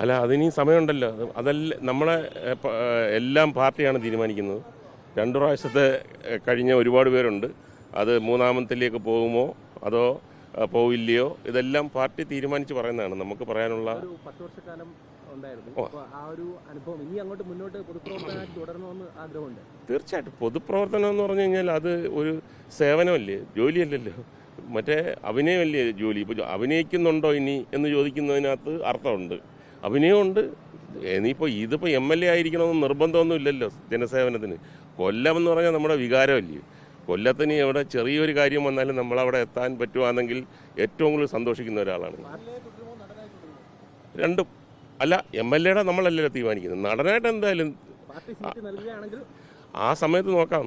അല്ല, അതിനി സമയമുണ്ടല്ലോ. അതല്ല, നമ്മളെ എല്ലാം പാർട്ടിയാണ് തീരുമാനിക്കുന്നത്. 2 പ്രാവശ്യത്തെ കഴിഞ്ഞ ഒരുപാട് പേരുണ്ട്. അത് മൂന്നാമത്തിലേക്ക് പോകുമോ അതോ പോവില്ലയോ, ഇതെല്ലാം പാർട്ടി തീരുമാനിച്ച് പറയുന്നതാണ്. നമുക്ക് പറയാനുള്ള 10 വർഷക്കാലം ഉണ്ടായിരുന്നു. ആ ഒരു അനുഭവം ഇനി അങ്ങോട്ട് മുന്നോട്ട് പൊതുപ്രവർത്തനമായിട്ട് തുടരണമെന്ന് ആഗ്രഹമുണ്ട്. തീർച്ചയായിട്ടും പൊതുപ്രവർത്തനം എന്ന് പറഞ്ഞു കഴിഞ്ഞാൽ അത് ഒരു സേവനമല്ലേ, ജോലിയല്ലല്ലോ. മറ്റേ അഭിനയമല്ലേ ജോലി. ഇപ്പോൾ അഭിനയിക്കുന്നുണ്ടോ ഇനി എന്ന് ചോദിക്കുന്നതിനകത്ത് അർത്ഥമുണ്ട്. അഭിനയമുണ്ട്. ഇതിപ്പോൾ MLA ആയിരിക്കണമെന്ന് നിർബന്ധമൊന്നും ഇല്ലല്ലോ ജനസേവനത്തിന്. കൊല്ലം എന്ന് പറഞ്ഞാൽ നമ്മുടെ വികാരമല്ലേ. കൊല്ലത്തിന് എവിടെ ചെറിയൊരു കാര്യം വന്നാലും നമ്മളവിടെ എത്താൻ പറ്റുവാണെങ്കിൽ ഏറ്റവും കൂടുതൽ സന്തോഷിക്കുന്ന ഒരാളാണ്. രണ്ടും അല്ല, MLA നമ്മളല്ലല്ലോ തീരുമാനിക്കുന്നത്. നടനായിട്ട് എന്തായാലും ആ സമയത്ത് നോക്കാം.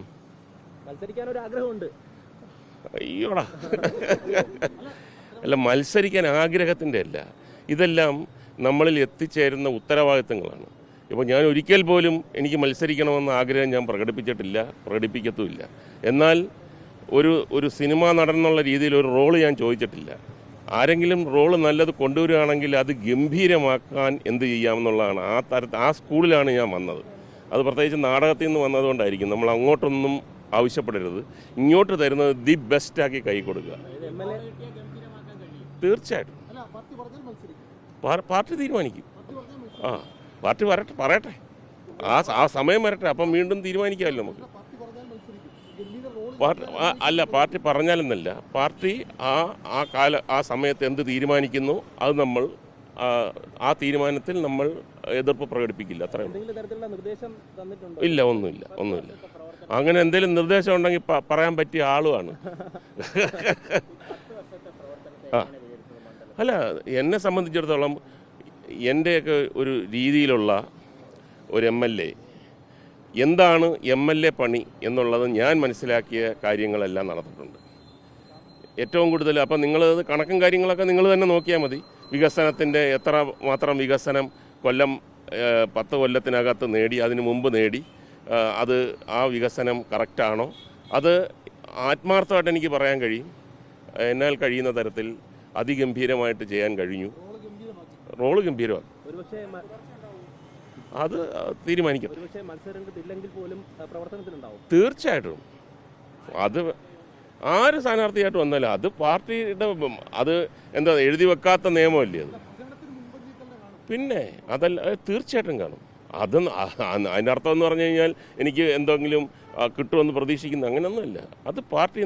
അയ്യോടാ, അല്ല, മത്സരിക്കാൻ ആഗ്രഹത്തിൻ്റെ അല്ല, ഇതെല്ലാം നമ്മളിൽ എത്തിച്ചേരുന്ന ഉത്തരവാദിത്തങ്ങളാണ്. ഇപ്പോൾ ഞാൻ ഒരിക്കൽ പോലും എനിക്ക് മത്സരിക്കണമെന്ന ആഗ്രഹം ഞാൻ പ്രകടിപ്പിച്ചിട്ടില്ല, പ്രകടിപ്പിക്കത്തുമില്ല. എന്നാൽ ഒരു സിനിമാ നടൻ എന്നുള്ള രീതിയിൽ ഒരു റോള് ഞാൻ ചോദിച്ചിട്ടില്ല. ആരെങ്കിലും റോള് നല്ലത് കൊണ്ടുവരികയാണെങ്കിൽ അത് ഗംഭീരമാക്കാൻ എന്ത് ചെയ്യാമെന്നുള്ളതാണ്. ആ സ്കൂളിലാണ് ഞാൻ വന്നത്. അത് പ്രത്യേകിച്ച് നാടകത്തിൽ നിന്ന് വന്നതുകൊണ്ടായിരിക്കും. നമ്മൾ അങ്ങോട്ടൊന്നും ആവശ്യപ്പെടരുത്, ഇങ്ങോട്ട് തരുന്നത് ദി ബെസ്റ്റാക്കി കൈ കൊടുക്കുക. തീർച്ചയായിട്ടും പാർട്ടി തീരുമാനിക്കും. പാർട്ടി പറയട്ടെ, ആ സമയം വരട്ടെ, അപ്പം വീണ്ടും തീരുമാനിക്കാമല്ലോ നമുക്ക്. പാർട്ടി പറഞ്ഞാലെന്നല്ല, പാർട്ടി ആ സമയത്ത് എന്ത് തീരുമാനിക്കുന്നു അത് നമ്മൾ ആ തീരുമാനത്തിൽ നമ്മൾ എതിർപ്പ് പ്രകടിപ്പിക്കില്ല. അത്രയും ഇല്ല, ഒന്നുമില്ല. അങ്ങനെ എന്തെങ്കിലും നിർദ്ദേശം ഉണ്ടെങ്കിൽ പറയാൻ പറ്റിയ ആളുമാണ്. അല്ല, എന്നെ സംബന്ധിച്ചിടത്തോളം എൻ്റെയൊക്കെ ഒരു രീതിയിലുള്ള ഒരു MLA എന്താണ് MLA പണി എന്നുള്ളത് ഞാൻ മനസ്സിലാക്കിയ കാര്യങ്ങളെല്ലാം നടന്നിട്ടുണ്ട്. ഏറ്റവും കൂടുതൽ അപ്പം നിങ്ങളത് കണക്കും കാര്യങ്ങളൊക്കെ നിങ്ങൾ തന്നെ നോക്കിയാൽ മതി. വികസനത്തിൻ്റെ എത്ര മാത്രം വികസനം കൊല്ലം 10 കൊല്ലത്തിനകത്ത് നേടി, അതിനു മുമ്പ് നേടി, അത് ആ വികസനം കറക്റ്റാണോ, അത് ആത്മാർത്ഥമായിട്ട് എനിക്ക് പറയാൻ കഴിയും. എന്നാൽ കഴിയുന്ന തരത്തിൽ അതിഗംഭീരമായിട്ട് ചെയ്യാൻ കഴിഞ്ഞു. റോള് ഗംഭീരമാണ്. അത് തീരുമാനിക്കും. തീർച്ചയായിട്ടും അത് ആര് സ്ഥാനാർത്ഥിയായിട്ട് വന്നാലും അത് പാർട്ടിയുടെ അത് എന്താ എഴുതി വെക്കാത്ത നിയമമല്ലേ അത്. പിന്നെ അതല്ല, തീർച്ചയായിട്ടും കാണും. അതിൻ്റെ അർത്ഥം എന്ന് പറഞ്ഞു കഴിഞ്ഞാൽ എനിക്ക് എന്തെങ്കിലും കിട്ടുമെന്ന് പ്രതീക്ഷിക്കുന്നത് അങ്ങനെയൊന്നുമില്ല. അത് പാർട്ടി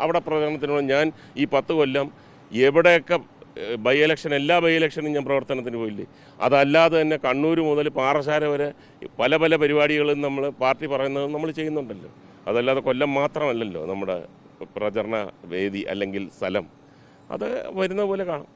അവിടെ പ്രചരണത്തിനുള്ള ഞാൻ ഈ 10 കൊല്ലം എവിടെയൊക്കെ എല്ലാ ബൈ ഇലക്ഷനും ഞാൻ പ്രവർത്തനത്തിന് പോയില്ലേ. അതല്ലാതെ തന്നെ കണ്ണൂർ മുതൽ പാറശാല വരെ പല പരിപാടികളും നമ്മൾ പാർട്ടി പറയുന്നത് നമ്മൾ ചെയ്യുന്നുണ്ടല്ലോ. അതല്ലാതെ കൊല്ലം മാത്രമല്ലല്ലോ നമ്മുടെ പ്രചരണ വേദി അല്ലെങ്കിൽ സ്ഥലം. അത് വരുന്ന പോലെ കാണാം.